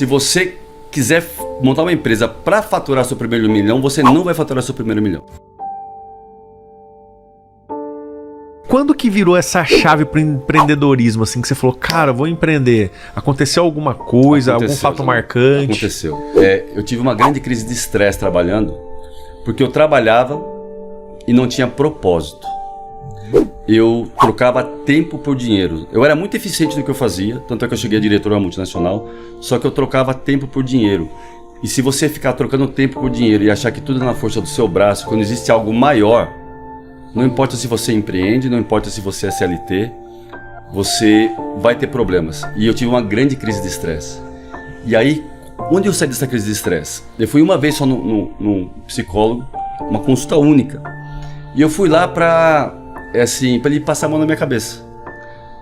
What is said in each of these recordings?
Se você quiser montar uma empresa para faturar seu primeiro milhão, você não vai faturar seu primeiro milhão. Quando que virou essa chave pro empreendedorismo, assim, que você falou, cara, vou empreender? Aconteceu alguma coisa, algum fato marcante? Aconteceu. Eu tive uma grande crise de estresse trabalhando, porque eu trabalhava e não tinha propósito. Eu trocava tempo por dinheiro. Eu era muito eficiente no que eu fazia, tanto é que eu cheguei a diretor de uma multinacional, só que eu trocava tempo por dinheiro. E se você ficar trocando tempo por dinheiro e achar que tudo é na força do seu braço, quando existe algo maior, não importa se você empreende, não importa se você é CLT, você vai ter problemas. E eu tive uma grande crise de estresse. E aí, onde eu saí dessa crise de estresse? Eu fui uma vez só num psicólogo, uma consulta única. E eu fui lá para ele passar a mão na minha cabeça.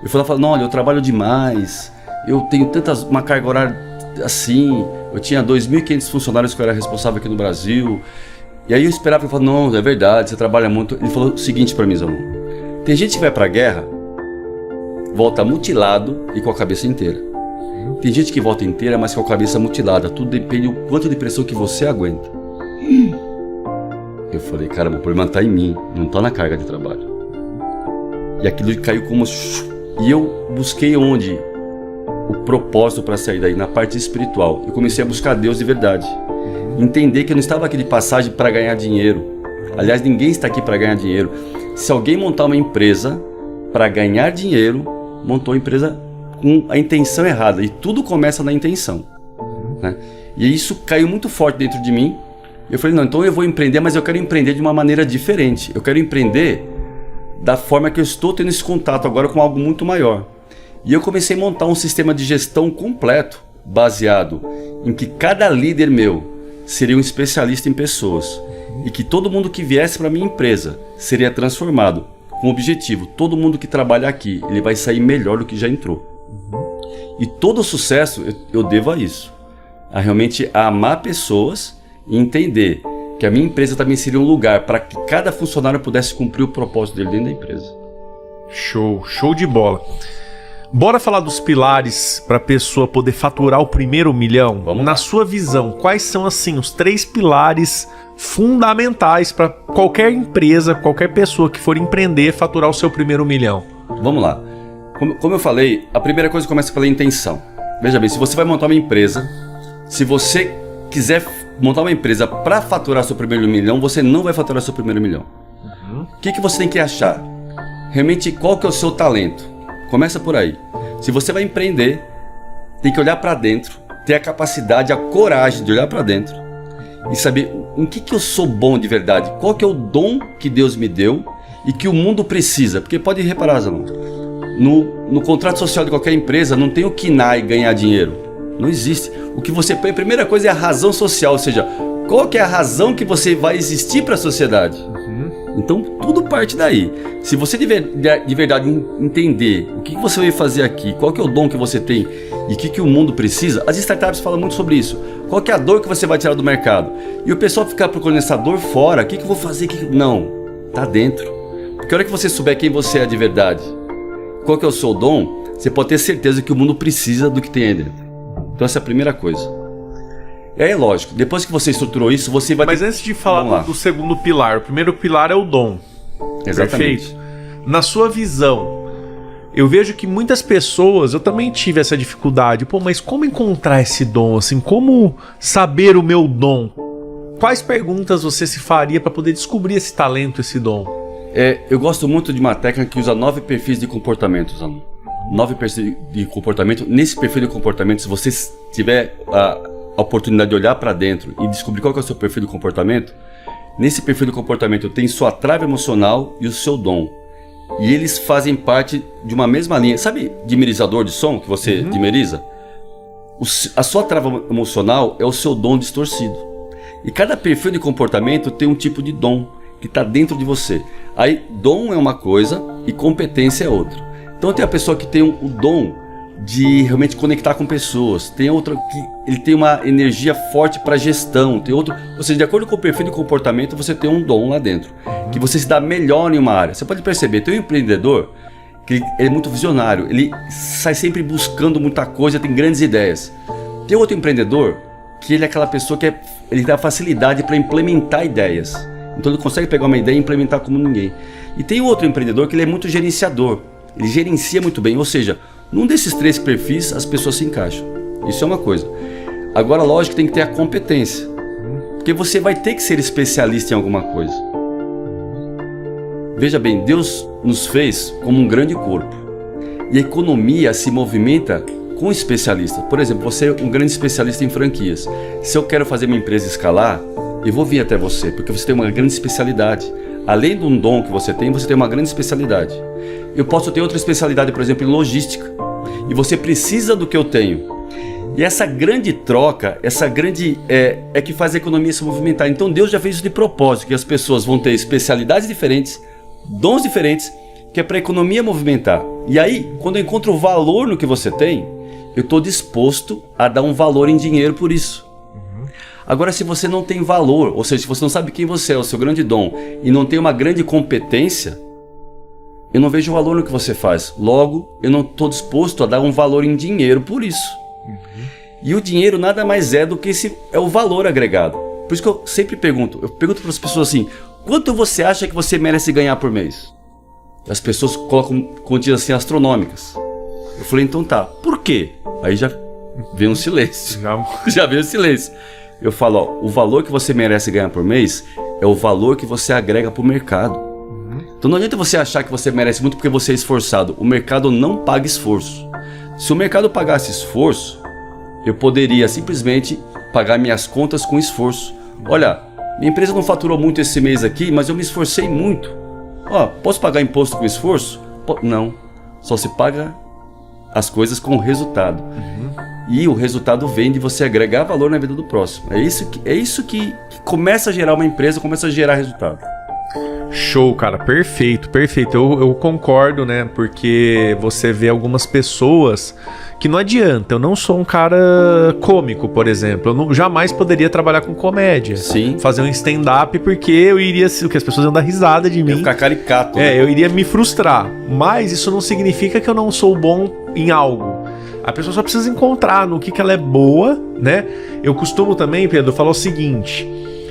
Eu fui lá e falei, não, olha, eu trabalho demais, eu tenho uma carga horária assim, eu tinha 2.500 funcionários que eu era responsável aqui no Brasil. E aí eu esperava, ele falou, não, é verdade, você trabalha muito. Ele falou o seguinte para mim, Zanon, tem gente que vai pra guerra, volta mutilado e com a cabeça inteira. Tem gente que volta inteira, mas com a cabeça mutilada. Tudo depende do quanto de pressão que você aguenta. Eu falei, caramba, o problema tá em mim, não tá na carga de trabalho. E aquilo caiu como... E eu busquei onde? O propósito para sair daí, na parte espiritual. Eu comecei a buscar Deus de verdade. Entender que eu não estava aqui de passagem para ganhar dinheiro. Aliás, ninguém está aqui para ganhar dinheiro. Se alguém montar uma empresa para ganhar dinheiro, montou a empresa com a intenção errada. E tudo começa na intenção, né? E isso caiu muito forte dentro de mim. Eu falei, não, então eu vou empreender, mas eu quero empreender de uma maneira diferente. Eu quero empreender da forma que eu estou tendo esse contato agora com algo muito maior. E eu comecei a montar um sistema de gestão completo, baseado em que cada líder meu seria um especialista em pessoas e que todo mundo que viesse para a minha empresa seria transformado com o objetivo, todo mundo que trabalha aqui, ele vai sair melhor do que já entrou. E todo o sucesso eu devo a isso, a realmente amar pessoas e entender que a minha empresa também seria um lugar para que cada funcionário pudesse cumprir o propósito dele dentro da empresa. Show de bola. Bora falar dos pilares para a pessoa poder faturar o primeiro milhão? Vamos Na lá. sua visão, quais são assim os 3 pilares fundamentais para qualquer empresa, qualquer pessoa que for empreender faturar o seu primeiro milhão? Vamos lá. Como eu falei, a primeira coisa começa pela intenção. Veja bem, se você vai montar uma empresa, se você quiser montar uma empresa para faturar seu primeiro milhão, você não vai faturar seu primeiro milhão. O que você tem que achar? Realmente, qual que é o seu talento? Começa por aí. Se você vai empreender, tem que olhar para dentro, ter a capacidade, a coragem de olhar para dentro e saber em que eu sou bom de verdade, qual que é o dom que Deus me deu e que o mundo precisa. Porque pode reparar, Zanon, no contrato social de qualquer empresa não tem o KINAI ganhar dinheiro. Não existe. O que você põe, a primeira coisa é a razão social, ou seja, qual que é a razão que você vai existir para a sociedade? Então tudo parte daí. Se você de verdade entender o que você vai fazer aqui, qual que é o dom que você tem e o que o mundo precisa, as startups falam muito sobre isso. Qual que é a dor que você vai tirar do mercado? E o pessoal ficar procurando essa dor fora, o que eu vou fazer? Não, tá dentro. Porque a hora que você souber quem você é de verdade, qual que é o seu dom, você pode ter certeza que o mundo precisa do que tem aí dentro. Então essa é a primeira coisa. E aí, lógico, depois que você estruturou isso, você vai... Mas antes de falar do segundo pilar, o primeiro pilar é o dom. Exatamente. Perfeito? Na sua visão, eu vejo que muitas pessoas, eu também tive essa dificuldade. Mas como encontrar esse dom? Assim, como saber o meu dom? Quais perguntas você se faria para poder descobrir esse talento, esse dom? Eu gosto muito de uma técnica que usa 9 perfis de comportamento, Zanon. 9 perfis de comportamento. Nesse perfil de comportamento, se você tiver a oportunidade de olhar para dentro e descobrir qual que é o seu perfil de comportamento, nesse perfil de comportamento tem sua trava emocional e o seu dom. E eles fazem parte de uma mesma linha. Sabe dimerizador de som que você dimeriza? A sua trava emocional é o seu dom distorcido. E cada perfil de comportamento tem um tipo de dom que está dentro de você. Aí dom é uma coisa e competência é outra. Então tem a pessoa que tem o dom de realmente conectar com pessoas, tem outra que ele tem uma energia forte para gestão, tem outro, ou seja, de acordo com o perfil de comportamento você tem um dom lá dentro, que você se dá melhor em uma área. Você pode perceber, tem um empreendedor que ele é muito visionário, ele sai sempre buscando muita coisa, tem grandes ideias. Tem outro empreendedor que ele é aquela pessoa que ele dá facilidade para implementar ideias. Então ele consegue pegar uma ideia e implementar como ninguém. E tem outro empreendedor que ele é muito gerenciador. Ele gerencia muito bem, ou seja, num desses 3 perfis as pessoas se encaixam. Isso é uma coisa. Agora, lógico que tem que ter a competência. Porque você vai ter que ser especialista em alguma coisa. Veja bem, Deus nos fez como um grande corpo. E a economia se movimenta com especialistas. Por exemplo, você é um grande especialista em franquias. Se eu quero fazer minha empresa escalar, eu vou vir até você, porque você tem uma grande especialidade. Além de um dom que você tem uma grande especialidade. Eu posso ter outra especialidade, por exemplo, em logística. E você precisa do que eu tenho. E essa grande troca, é que faz a economia se movimentar. Então Deus já fez isso de propósito, que as pessoas vão ter especialidades diferentes, dons diferentes, que é para a economia movimentar. E aí, quando eu encontro valor no que você tem, eu estou disposto a dar um valor em dinheiro por isso. Agora, se você não tem valor, ou seja, se você não sabe quem você é, o seu grande dom, e não tem uma grande competência, eu não vejo valor no que você faz. Logo, eu não estou disposto a dar um valor em dinheiro por isso. E o dinheiro nada mais é do que é o valor agregado. Por isso que eu sempre pergunto para as pessoas assim, quanto você acha que você merece ganhar por mês? As pessoas colocam quantias assim astronômicas. Eu falei, então tá, por quê? Aí já veio um silêncio. Já veio um silêncio. Eu falo, ó, o valor que você merece ganhar por mês é o valor que você agrega para o mercado. Então não adianta você achar que você merece muito porque você é esforçado. O mercado não paga esforço. Se o mercado pagasse esforço, eu poderia simplesmente pagar minhas contas com esforço. Olha, minha empresa não faturou muito esse mês aqui, mas eu me esforcei muito. Ó, posso pagar imposto com esforço? Não, só se paga as coisas com resultado. E o resultado vem de você agregar valor na vida do próximo. É isso que começa a gerar uma empresa, começa a gerar resultado. Show, cara, perfeito. Eu concordo, né? Porque você vê algumas pessoas que não adianta. Eu não sou um cara cômico, por exemplo. Eu jamais poderia trabalhar com comédia. Sim. Fazer um stand-up, porque eu iria... O que as pessoas iam dar risada de mim. Ia ficar caricato. Né? Eu iria me frustrar. Mas isso não significa que eu não sou bom em algo. A pessoa só precisa encontrar no que ela é boa, né? Eu costumo também, Pedro, falar o seguinte...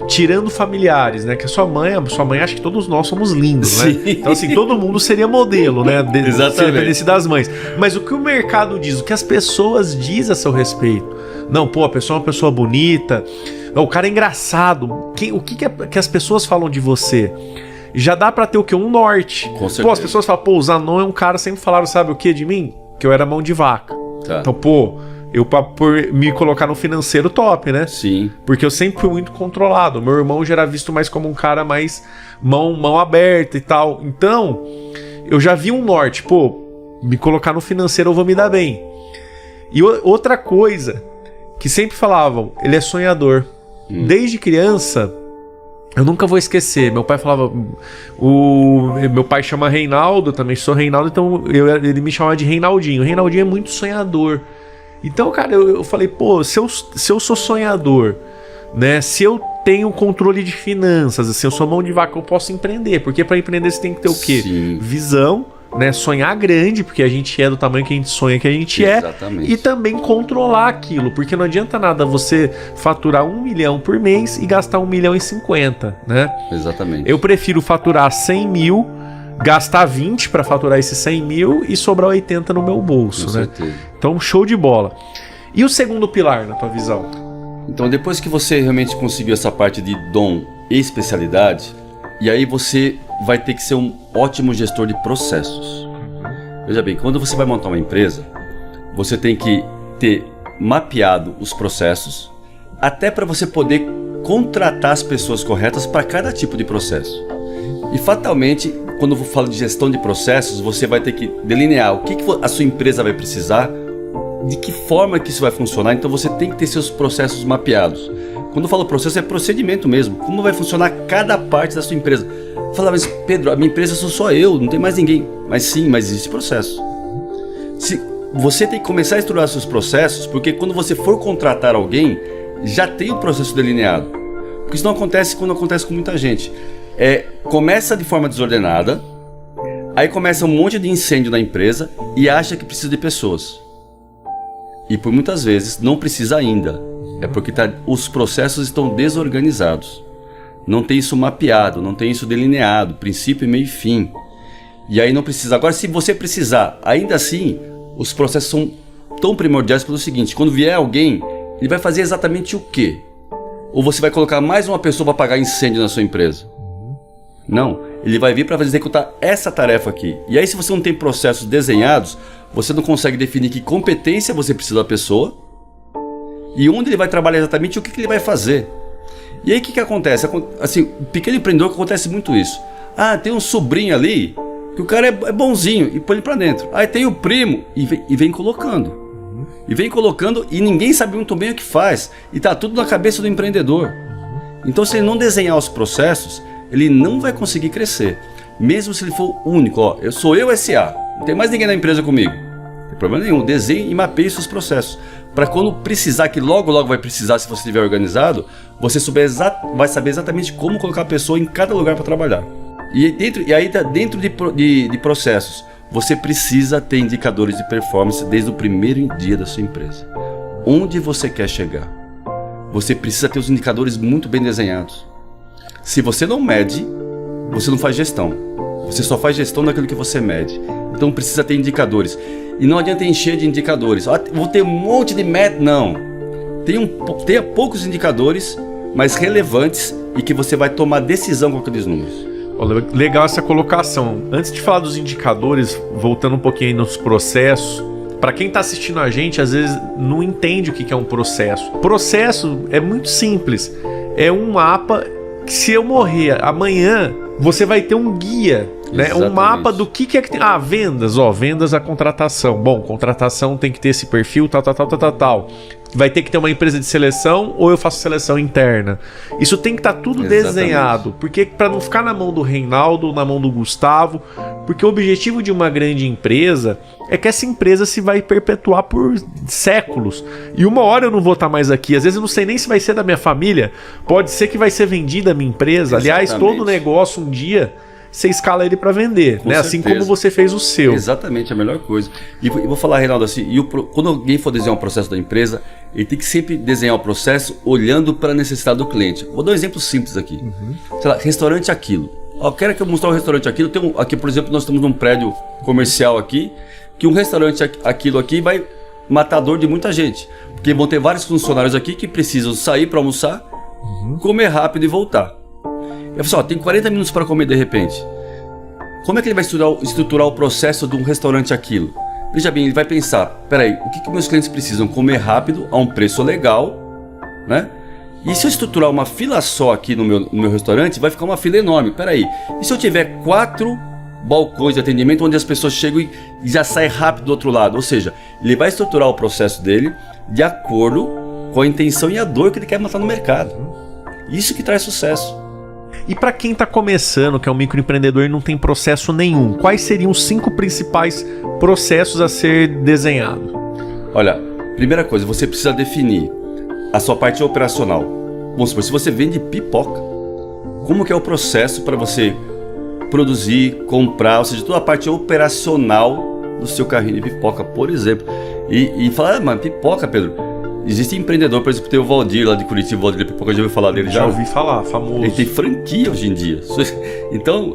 Tirando familiares, né? Que a sua mãe acha que todos nós somos lindos, né? Sim. Então, assim, todo mundo seria modelo, né? Exatamente. Das mães. Mas o que o mercado diz, o que as pessoas dizem a seu respeito? Não, pô, a pessoa é uma pessoa bonita, o cara é engraçado. O que as pessoas falam de você? Já dá pra ter o quê? Um norte. Com certeza. Pô, as pessoas falam, pô, o Zanon é um cara, sempre falaram, sabe o que de mim? Que eu era mão de vaca. Tá. Então, pô... por me colocar no financeiro top, né? Sim. Porque eu sempre fui muito controlado. Meu irmão já era visto mais como um cara mais mão aberta e tal. Então, eu já vi um norte. Pô, me colocar no financeiro eu vou me dar bem. E outra coisa, que sempre falavam, ele é sonhador. Desde criança, eu nunca vou esquecer. Meu pai falava... Meu pai chama Reinaldo, eu também sou Reinaldo, então ele me chamava de Reinaldinho. Reinaldinho é muito sonhador. Então, cara, eu falei, pô, se eu sou sonhador, né? Se eu tenho controle de finanças, assim, eu sou mão de vaca, eu posso empreender. Porque para empreender você tem que ter o quê? Sim. Visão, né? Sonhar grande, porque a gente é do tamanho que a gente sonha que a gente Exatamente. é. E também controlar aquilo, porque não adianta nada você faturar 1 milhão por mês e gastar 1,50 milhão, né? Exatamente. Eu prefiro faturar 100 mil, gastar 20 para faturar esses 100 mil e sobrar 80 no meu bolso, Com né? certeza. Então, show de bola. E o segundo pilar, na tua visão? Então, depois que você realmente conseguiu essa parte de dom e especialidade, e aí você vai ter que ser um ótimo gestor de processos. Veja bem, quando você vai montar uma empresa, você tem que ter mapeado os processos, até para você poder contratar as pessoas corretas para cada tipo de processo. E fatalmente, quando eu falo de gestão de processos, você vai ter que delinear o que a sua empresa vai precisar, de que forma que isso vai funcionar. Então você tem que ter seus processos mapeados. Quando eu falo processo, é procedimento mesmo. Como vai funcionar cada parte da sua empresa. Fala, mas Pedro, a minha empresa sou só eu, não tem mais ninguém. Mas sim, mas existe processo. Você tem que começar a estruturar seus processos, porque quando você for contratar alguém, já tem o processo delineado. Porque isso não acontece quando acontece com muita gente. Começa de forma desordenada, aí começa um monte de incêndio na empresa e acha que precisa de pessoas. E por muitas vezes não precisa ainda. É porque os processos estão desorganizados. Não tem isso mapeado, não tem isso delineado, princípio, meio e fim. E aí não precisa. Agora, se você precisar, ainda assim, os processos são tão primordiais pelo seguinte: quando vier alguém, ele vai fazer exatamente o quê? Ou você vai colocar mais uma pessoa para apagar incêndio na sua empresa? Não, ele vai vir para executar essa tarefa aqui. E aí, se você não tem processos desenhados, você não consegue definir que competência você precisa da pessoa e onde ele vai trabalhar exatamente, o que ele vai fazer. E aí o que acontece? Assim, o pequeno empreendedor, acontece muito isso. Ah, tem um sobrinho ali, que o cara é bonzinho, e põe ele pra dentro. Aí tem o primo, e vem colocando. E vem colocando, e ninguém sabe muito bem o que faz. E tá tudo na cabeça do empreendedor. Então, se ele não desenhar os processos, ele não vai conseguir crescer. Mesmo se ele for único, ó, sou eu SA, não tem mais ninguém na empresa comigo. Não tem problema nenhum, desenhe e mapeie os seus processos. Para quando precisar, que logo vai precisar, se você estiver organizado, você vai saber exatamente como colocar a pessoa em cada lugar para trabalhar. E aí, dentro de processos, você precisa ter indicadores de performance desde o primeiro dia da sua empresa. Onde você quer chegar? Você precisa ter os indicadores muito bem desenhados. Se você não mede, você não faz gestão. Você só faz gestão daquilo que você mede. Então precisa ter indicadores. E não adianta encher de indicadores. Ah, vou ter um monte de meta. Não. Tenha poucos indicadores, mas relevantes e que você vai tomar decisão com aqueles números. Legal essa colocação. Antes de falar dos indicadores, voltando um pouquinho aí nos processos, para quem está assistindo a gente, às vezes não entende o que é um processo. Processo é muito simples. É um mapa que, se eu morrer amanhã, você vai ter um guia, né? Um mapa do que é que tem. Ah, vendas, vendas a contratação. Bom, contratação tem que ter esse perfil, tal. Vai ter que ter uma empresa de seleção ou eu faço seleção interna. Isso tem que estar tudo desenhado, porque para não ficar na mão do Reinaldo, na mão do Gustavo, porque o objetivo de uma grande empresa é que essa empresa se vai perpetuar por séculos. E uma hora eu não vou estar mais aqui, às vezes eu não sei nem se vai ser da minha família, pode ser que vai ser vendida a minha empresa. Aliás, todo negócio um dia você escala ele para vender, né? Assim como você fez o seu. Exatamente, a melhor coisa. E vou falar, Reinaldo, assim, quando alguém for desenhar um processo da empresa, ele tem que sempre desenhar o processo olhando para a necessidade do cliente. Vou dar um exemplo simples aqui. Sei lá, restaurante Aquilo. Quero que eu mostrar o restaurante Aquilo. Aqui, por exemplo, nós estamos num prédio comercial aqui, que um restaurante Aquilo aqui vai matar a dor de muita gente. Porque vão ter vários funcionários aqui que precisam sair para almoçar, comer rápido e voltar. Eu falei, tem 40 minutos para comer de repente. Como é que ele vai estruturar o processo de um restaurante Aquilo? Veja bem, ele vai pensar, peraí, o que meus clientes precisam? Comer rápido, a um preço legal, né? E se eu estruturar uma fila só aqui no meu restaurante, vai ficar uma fila enorme. Peraí, e se eu tiver 4 balcões de atendimento onde as pessoas chegam e já saem rápido do outro lado? Ou seja, ele vai estruturar o processo dele de acordo com a intenção e a dor que ele quer matar no mercado. Isso que traz sucesso. E para quem está começando, que é um microempreendedor e não tem processo nenhum, quais seriam os 5 principais processos a ser desenhado? Olha, primeira coisa, você precisa definir a sua parte operacional. Vamos supor, se você vende pipoca, como que é o processo para você produzir, comprar, ou seja, toda a parte operacional do seu carrinho de pipoca, por exemplo. E falar, mas pipoca, Pedro... Existe empreendedor, por exemplo, tem o Valdir lá de Curitiba, o Valdir de Pipoca, já ouviu falar dele? Já ouvi falar, famoso. Ele tem franquia hoje em dia. Então,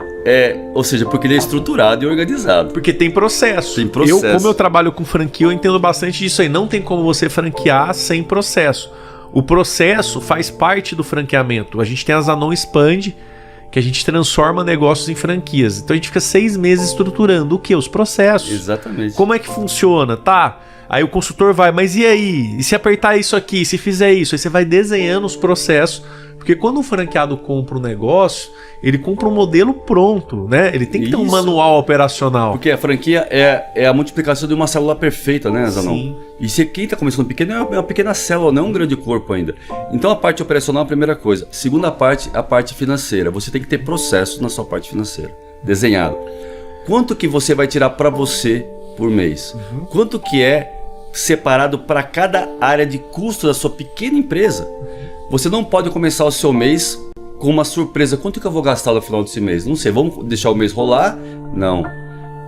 ou seja, porque ele é estruturado e organizado. Porque tem processo. Tem processo. Como eu trabalho com franquia, eu entendo bastante disso aí. Não tem como você franquear sem processo. O processo faz parte do franqueamento. A gente tem a Zanon Expand, que a gente transforma negócios em franquias. Então a gente fica 6 meses estruturando o quê? Os processos. Exatamente. Como é que funciona? Aí o consultor vai, mas e aí? E se apertar isso aqui? Se fizer isso? Aí você vai desenhando os processos. Porque quando um franqueado compra um negócio, ele compra um modelo pronto, né? Ele tem que ter um manual operacional. Porque a franquia é a multiplicação de uma célula perfeita, né, Zanon? Sim. E se quem está começando pequeno é uma pequena célula, não é um grande corpo ainda. Então a parte operacional é a primeira coisa. Segunda parte, a parte financeira. Você tem que ter processos na sua parte financeira, desenhado. Quanto que você vai tirar para você por mês? Quanto que é separado para cada área de custo da sua pequena empresa? Você não pode começar o seu mês com uma surpresa. Quanto que eu vou gastar no final desse mês? Não sei, vamos deixar o mês rolar? Não.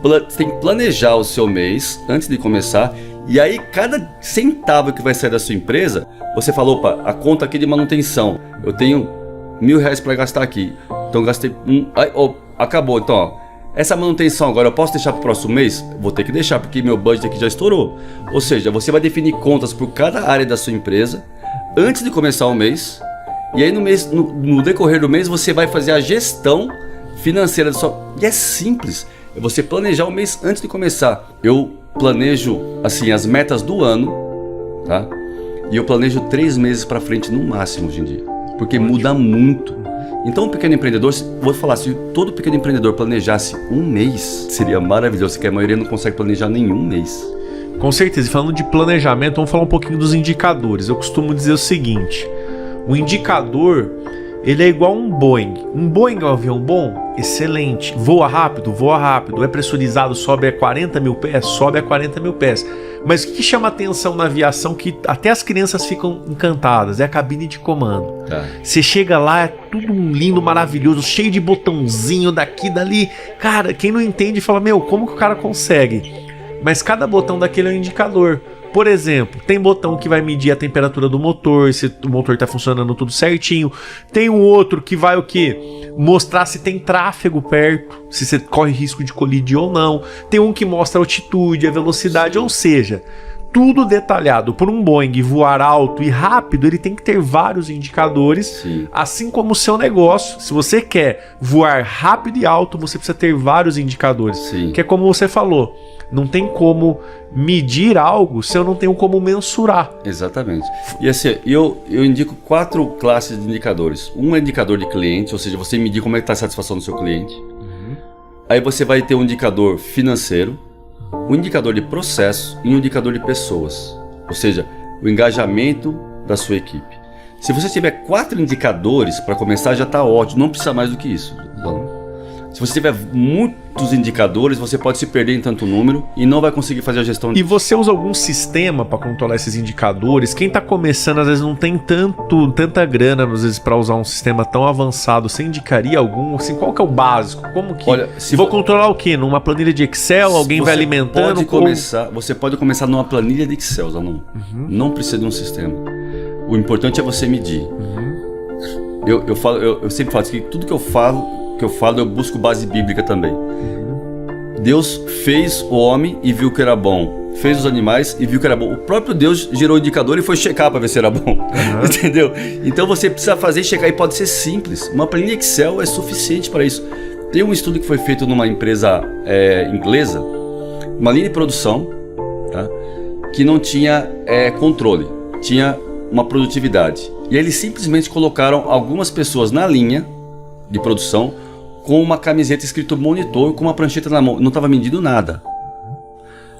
Você tem que planejar o seu mês antes de começar E aí, cada centavo que vai sair da sua empresa, você fala, opa, a conta aqui de manutenção, eu tenho R$1.000 para gastar aqui. Então, gastei acabou. Então, ó, essa manutenção agora, eu posso deixar para o próximo mês? Vou ter que deixar, porque meu budget aqui já estourou. Ou seja, você vai definir contas por cada área da sua empresa, antes de começar o mês. E aí, no decorrer do mês, você vai fazer a gestão financeira da sua... E é simples. É você planejar o mês antes de começar. Eu planejo, assim, as metas do ano, tá? E eu planejo 3 meses para frente no máximo hoje em dia. Porque muda muito. Então, um pequeno empreendedor, vou falar, se todo pequeno empreendedor planejasse um mês, seria maravilhoso, porque a maioria não consegue planejar nenhum mês. Com certeza. E falando de planejamento, vamos falar um pouquinho dos indicadores. Eu costumo dizer o seguinte, o indicador, ele é igual um Boeing. Um Boeing é um avião bom? Excelente. Voa rápido? Voa rápido. É pressurizado? Sobe a 40 mil pés? Sobe a 40 mil pés. Mas o que chama atenção na aviação, que até as crianças ficam encantadas, é a cabine de comando. Você chega lá, é tudo lindo, maravilhoso, cheio de botãozinho daqui, dali. Cara, quem não entende fala, meu, como que o cara consegue? Mas cada botão daquele é um indicador. Por exemplo, tem botão que vai medir a temperatura do motor, se o motor está funcionando tudo certinho. Tem um outro que vai o quê? Mostrar se tem tráfego perto, se você corre risco de colidir ou não. Tem um que mostra a altitude, a velocidade, ou seja, tudo detalhado. Por um Boeing voar alto e rápido, ele tem que ter vários indicadores. Sim. Assim como o seu negócio. Se você quer voar rápido e alto, você precisa ter vários indicadores. Sim. Que é como você falou. Não tem como medir algo se eu não tenho como mensurar. Exatamente. E assim, eu indico 4 classes de indicadores. Um é indicador de cliente, ou seja, você medir como é que está a satisfação do seu cliente. Aí você vai ter um indicador financeiro, um indicador de processo e um indicador de pessoas. Ou seja, o engajamento da sua equipe. Se você tiver 4 indicadores para começar, já está ótimo. Não precisa mais do que isso. Se você tiver muitos indicadores, você pode se perder em tanto número e não vai conseguir fazer a gestão. E você usa algum sistema para controlar esses indicadores? Quem está começando às vezes não tem tanta grana às vezes para usar um sistema tão avançado. Você indicaria algum? Assim, qual que é o básico? Como que? Olha, vou controlar o quê? Numa planilha de Excel? Alguém vai alimentando? Você pode começar numa planilha de Excel, Zanon. Não precisa de um sistema. O importante é você medir. Eu sempre falo que tudo que eu falo, eu busco base bíblica também. Deus fez o homem e viu que era bom. Fez os animais e viu que era bom. O próprio Deus gerou o indicador e foi checar para ver se era bom. Entendeu? Então você precisa fazer e checar, e pode ser simples. Uma planilha Excel é suficiente para isso. Tem um estudo que foi feito numa empresa inglesa, uma linha de produção, tá? Que não tinha controle, tinha uma produtividade. E aí eles simplesmente colocaram algumas pessoas na linha de produção com uma camiseta escrito monitor, com uma prancheta na mão. Não estava medindo nada.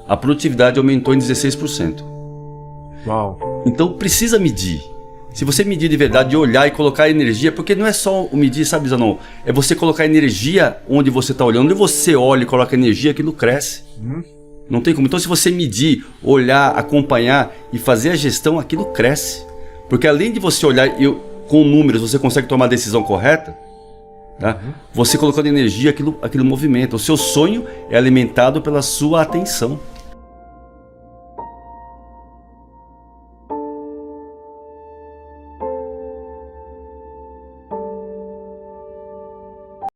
A produtividade aumentou em 16%. Uau. Então precisa medir. Se você medir de verdade, olhar e colocar energia, porque não é só o medir, sabe, Zanon? É você colocar energia onde você está olhando. Onde você olha e coloca energia, aquilo cresce. Não tem como. Então se você medir, olhar, acompanhar e fazer a gestão, aquilo cresce. Porque além de você olhar com números, você consegue tomar a decisão correta. Tá? Você colocando energia, aquilo movimenta. O seu sonho é alimentado pela sua atenção.